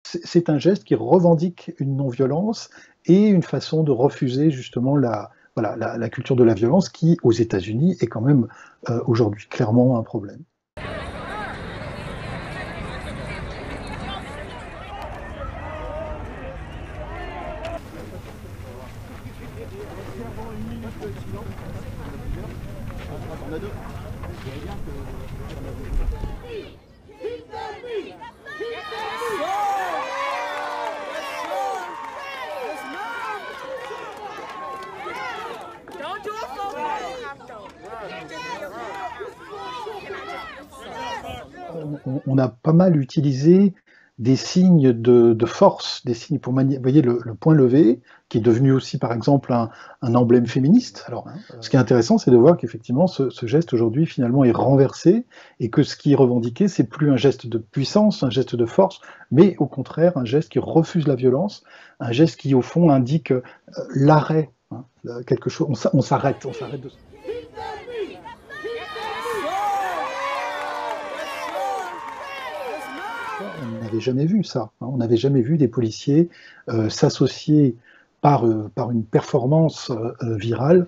C'est un geste qui revendique une non-violence et une façon de refuser justement voilà, la culture de la violence qui, aux États-Unis, est quand même aujourd'hui clairement un problème. On a pas mal utilisé des signes de force, des signes pour manier. Vous voyez le point levé, qui est devenu aussi par exemple un emblème féministe. Alors, ce qui est intéressant, c'est de voir qu'effectivement ce geste aujourd'hui finalement est renversé et que ce qui est revendiqué, c'est plus un geste de puissance, un geste de force, mais au contraire un geste qui refuse la violence, un geste qui au fond indique l'arrêt, hein, quelque chose. On s'arrête de. On n'avait jamais vu ça. On n'avait jamais vu des policiers s'associer par une performance virale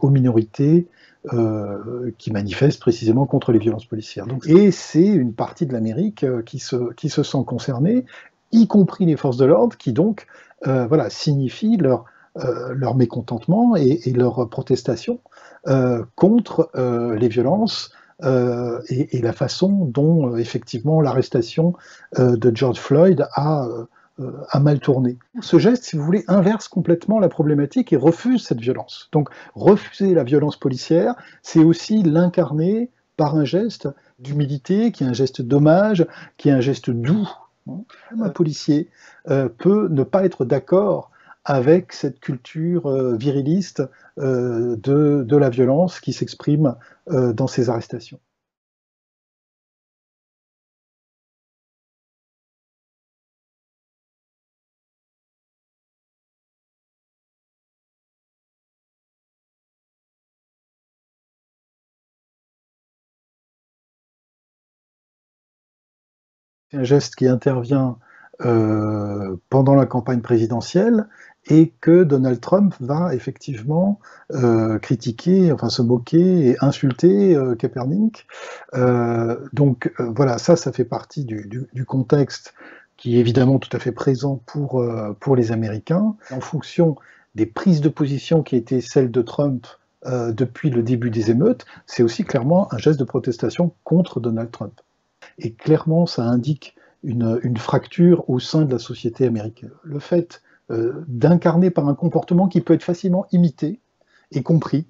aux minorités qui manifestent précisément contre les violences policières. Et c'est une partie de l'Amérique qui se sent concernée, y compris les forces de l'ordre, qui donc voilà, signifient leur mécontentement et leur protestation contre les violences et la façon dont effectivement l'arrestation de George Floyd a mal tourné. Ce geste, si vous voulez, inverse complètement la problématique et refuse cette violence. Donc refuser la violence policière, c'est aussi l'incarner par un geste d'humilité, qui est un geste d'hommage, qui est un geste doux. Un policier peut ne pas être d'accord avec cette culture viriliste de la violence qui s'exprime dans ces arrestations. C'est un geste qui intervient pendant la campagne présidentielle et que Donald Trump va effectivement critiquer, enfin se moquer et insulter Kaepernick. Voilà, ça fait partie du contexte qui est évidemment tout à fait présent pour les Américains. En fonction des prises de position qui étaient celles de Trump depuis le début des émeutes, c'est aussi clairement un geste de protestation contre Donald Trump. Et clairement, ça indique une fracture au sein de la société américaine. Le fait d'incarner par un comportement qui peut être facilement imité et compris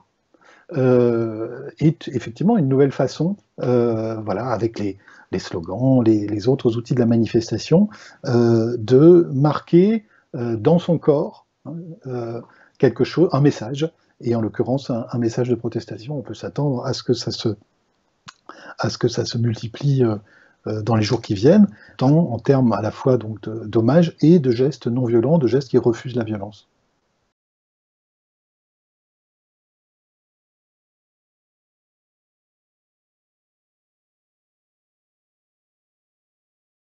est effectivement une nouvelle façon, voilà, avec les slogans, les autres outils de la manifestation, de marquer dans son corps quelque chose, un message, et en l'occurrence un message de protestation. On peut s'attendre à ce que ça se multiplie dans les jours qui viennent, tant en termes à la fois d'hommages et de gestes non violents, de gestes qui refusent la violence.